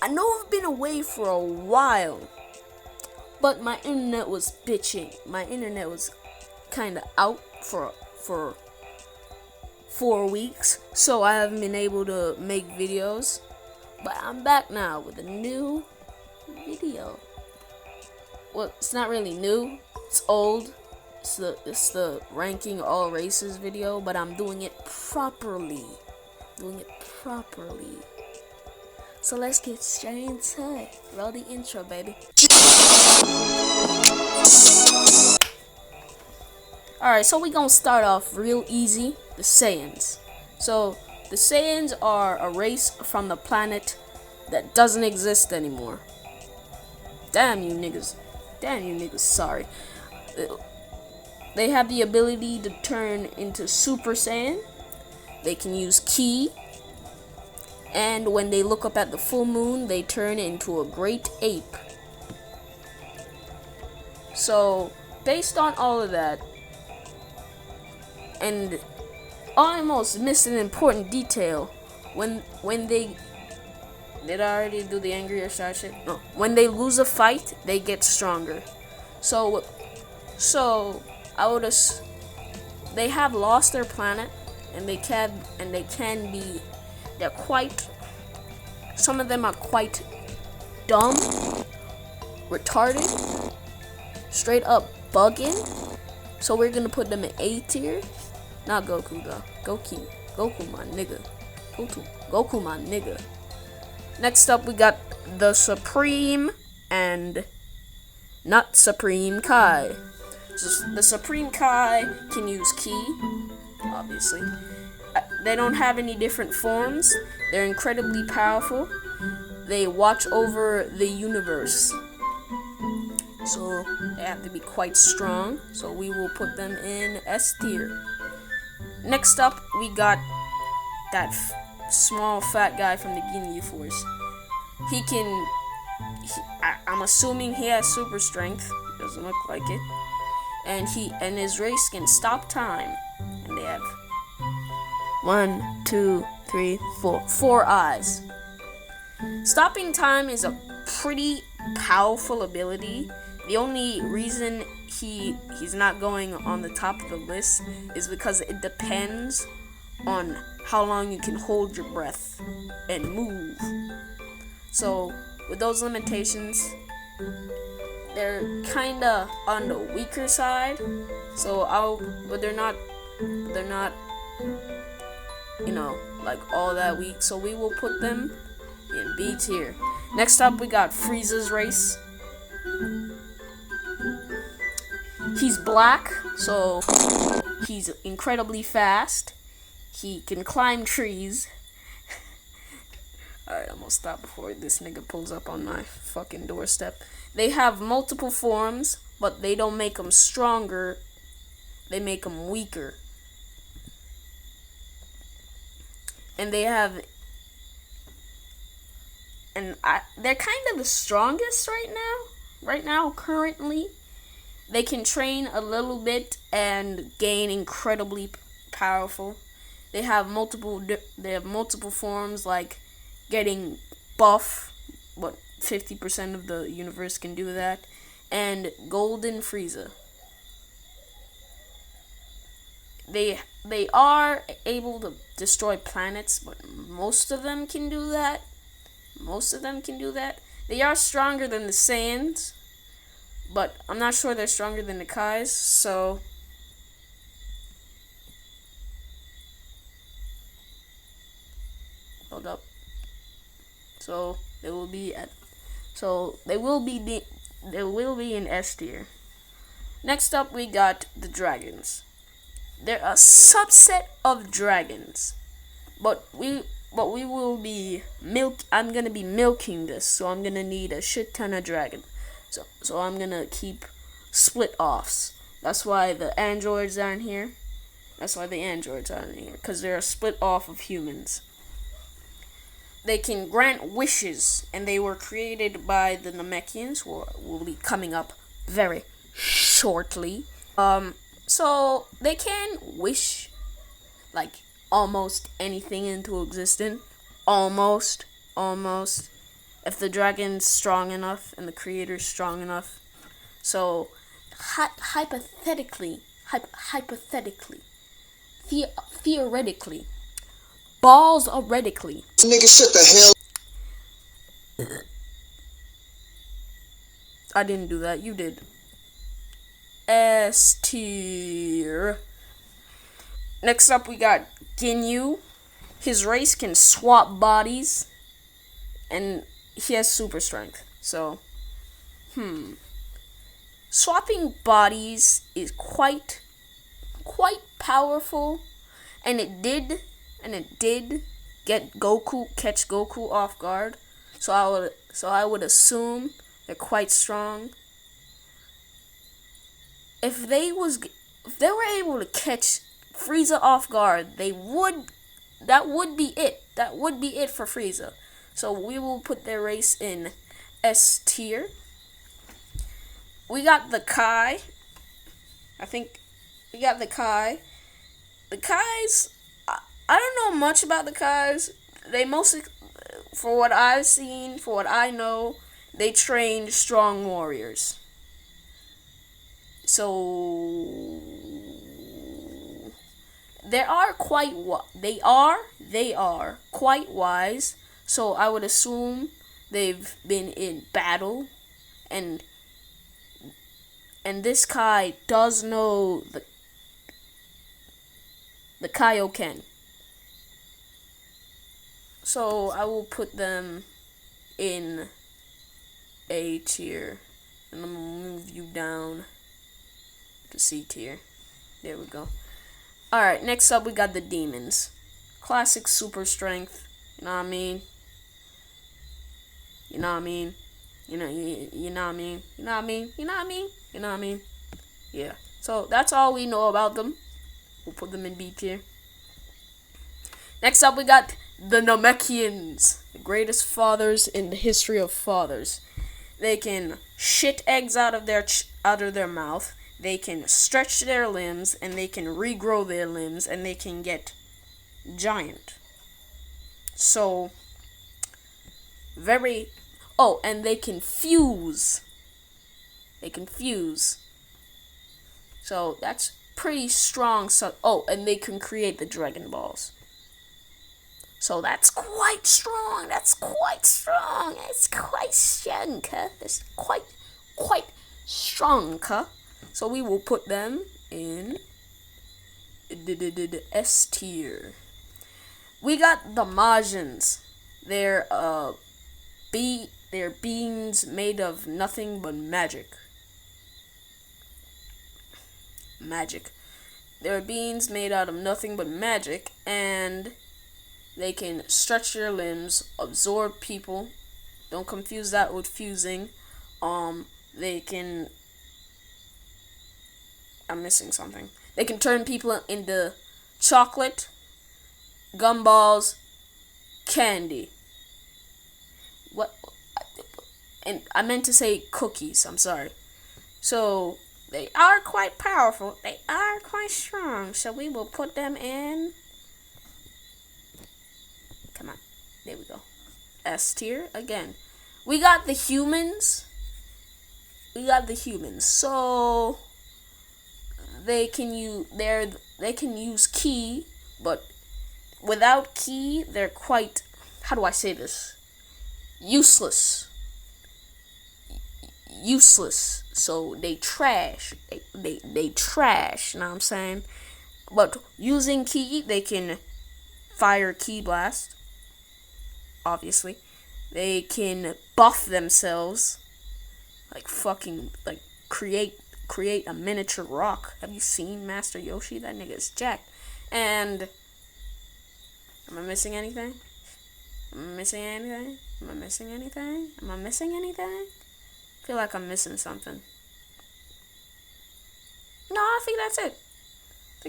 I know I've been away for a while, but my internet was bitching. My internet was kind of out for 4 weeks, so I haven't been able to make videos. But I'm back now with a new video. Well, it's not really new. It's old. It's the ranking all races video, but I'm doing it properly. So let's get straight into it. Roll the intro, baby. Alright, so we're gonna start off real easy. The Saiyans. So, the Saiyans are a race from the planet that doesn't exist anymore. Damn you niggas, sorry. They have the ability to turn into Super Saiyan. They can use Ki. And when they look up at the full moon, they turn into a great ape. So, based on all of that, and I almost missed an important detail. When they... Did I already do the angry or sad shit? No. When they lose a fight, they get stronger. So I would they have lost their planet, and they can be, they're quite, some of them are quite dumb, retarded, straight up bugging. So we're gonna put them in A tier. Not Goku though. Goku my nigga. Goku my nigga. Next up we got the Supreme and not Supreme Kai. So the Supreme Kai can use Ki, obviously. They don't have any different forms. They're incredibly powerful. They watch over the universe. So they have to be quite strong. So we will put them in S tier. Next up, we got that small fat guy from the Ginyu Force. I'm assuming he has super strength. Doesn't look like it. And his race can stop time. And they have 1, 2, 3, 4 eyes. Stopping time is a pretty powerful ability. The only reason he's not going on the top of the list is because it depends on how long you can hold your breath and move. So with those limitations, they're kinda on the weaker side. But they're not, like all that weak. So we will put them in B tier. Next up, we got Frieza's race. He's black, so he's incredibly fast. He can climb trees. Alright, I'm gonna stop before this nigga pulls up on my fucking doorstep. They have multiple forms, but they don't make them stronger. They make them weaker. And they're kind of the strongest right now. Right now, currently. They can train a little bit and gain incredibly powerful. They have multiple forms, like getting buff, but 50% of the universe can do that, and Golden Frieza. They are able to destroy planets, but most of them can do that. They are stronger than the Saiyans, but I'm not sure they're stronger than the Kais, so hold up. So they will be in S tier. Next up, we got the dragons. They're a subset of dragons, but we will be I'm gonna be milking this, so I'm gonna need a shit ton of dragon. So I'm gonna keep split offs. That's why the androids aren't here. Because they're a split off of humans. They can grant wishes, and they were created by the Namekians, who will be coming up very shortly. So they can wish, like, almost anything into existence. Almost. if the dragon's strong enough and the creator's strong enough. So hypothetically, theoretically, balls-oretically. Nigga, shut the hell. I didn't do that. You did. S tier. Next up, we got Ginyu. His race can swap bodies, and he has super strength. So, swapping bodies is quite powerful, and it did catch Goku off guard. So I would assume they're quite strong. If they were able to catch Frieza off guard, that would be it. That would be it for Frieza. So we will put their race in S tier. We got the Kai. I think we got the Kai. The Kais, I don't know much about the Kais. They mostly, for what I've seen, for what I know, they train strong warriors. So they are quite wise. So I would assume they've been in battle, and this Kai does know the Kaioken. So I will put them in A tier, and I'm gonna move you down to C tier. There we go. Alright, next up we got the demons. Classic super strength. You know what I mean? You know what I mean? You know what I mean? You know what I mean? You know what I mean? You know what I mean? Yeah. So that's all we know about them. We'll put them in B tier. Next up we got the Namekians, the greatest fathers in the history of fathers. They can shit eggs out of their mouth. They can stretch their limbs, and they can regrow their limbs, and they can get giant. So, and they can fuse. So, that's pretty strong. So, and they can create the Dragon Balls. So, that's quite strong. It's quite strong, It's quite strong, So we will put them in S tier. We got the Majins. They're beings made of nothing but magic. They're beings made out of nothing but magic, and they can stretch their limbs, absorb people. Don't confuse that with fusing. They can... I'm missing something. They can turn people into chocolate, gumballs, candy. What? And I meant to say cookies. I'm sorry. So they are quite powerful. They are quite strong. So we will put them in. Come on. There we go. S tier again. We got the humans. So they can use ki, but without ki, they're quite, how do I say this? Useless. So they trash. They trash, you know what I'm saying? But using ki, they can fire ki blast. Obviously. They can buff themselves. Create a miniature rock. Have you seen Master Yoshi? That nigga's jacked. And am I missing anything? I feel like I'm missing something. No, I think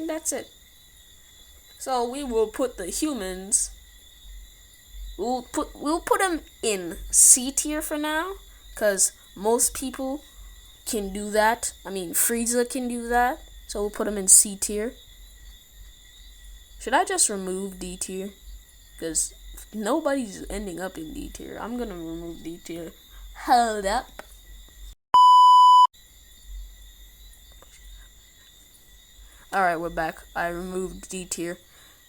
that's it. So we will put the humans. We'll put them in C tier for now, cause most people can do that. I mean, Frieza can do that. So we'll put him in C tier. Should I just remove D tier? Because Nobody's ending up in D tier. I'm gonna remove D tier. Hold up. Alright, we're back. I removed D tier.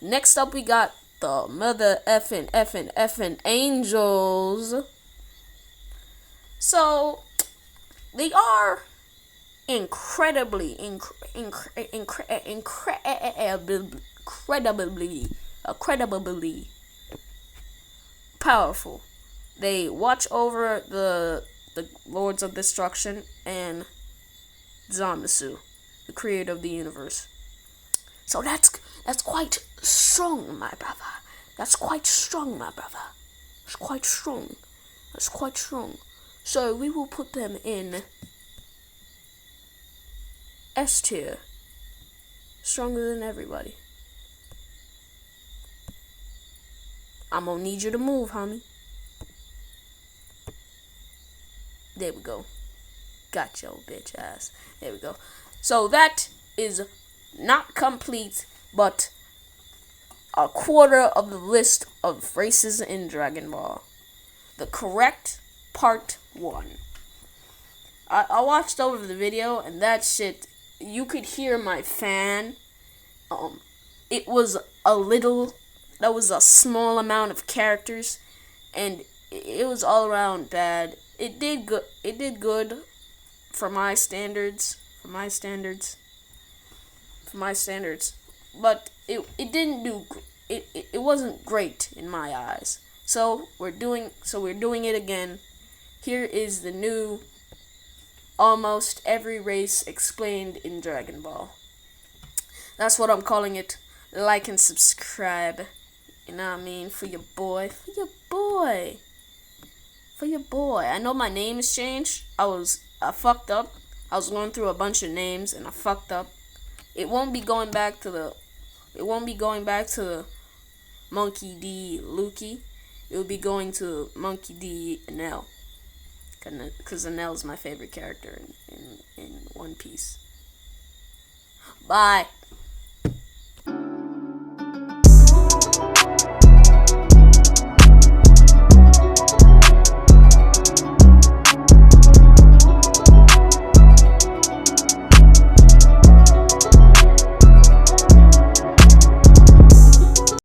Next up, we got the mother effing angels. So, they are incredibly powerful. They watch over the Lords of Destruction and Zamasu, the creator of the universe. So that's quite strong, my brother. That's quite strong, my brother. That's quite strong. That's quite strong. So we will put them in S tier. Stronger than everybody. I'm gonna need you to move, homie. There we go. Got your bitch ass. There we go. So that is not complete, but a quarter of the list of races in Dragon Ball. The correct part 1. I watched over the video, and that shit, you could hear my fan. It was that was a small amount of characters, and it was all around bad. It did good for my standards. But it didn't do. It wasn't great in my eyes. So we're doing it again. Here is the new almost every race explained in Dragon Ball. That's what I'm calling it. Like and subscribe. You know what I mean? For your boy. I know my name has changed. I fucked up. I was going through a bunch of names and I fucked up. It won't be going back to the Monkey D Luki. It will be going to Monkey D Enel. Because Enel is my favorite character in One Piece. Bye.